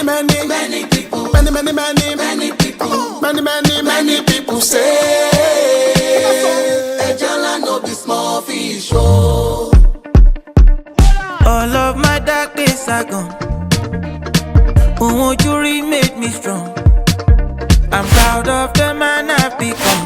many people, many people say, Ejala no be small fish, oh. All of my dark days are gone. Who won't you made me strong? I'm proud of the man I've become.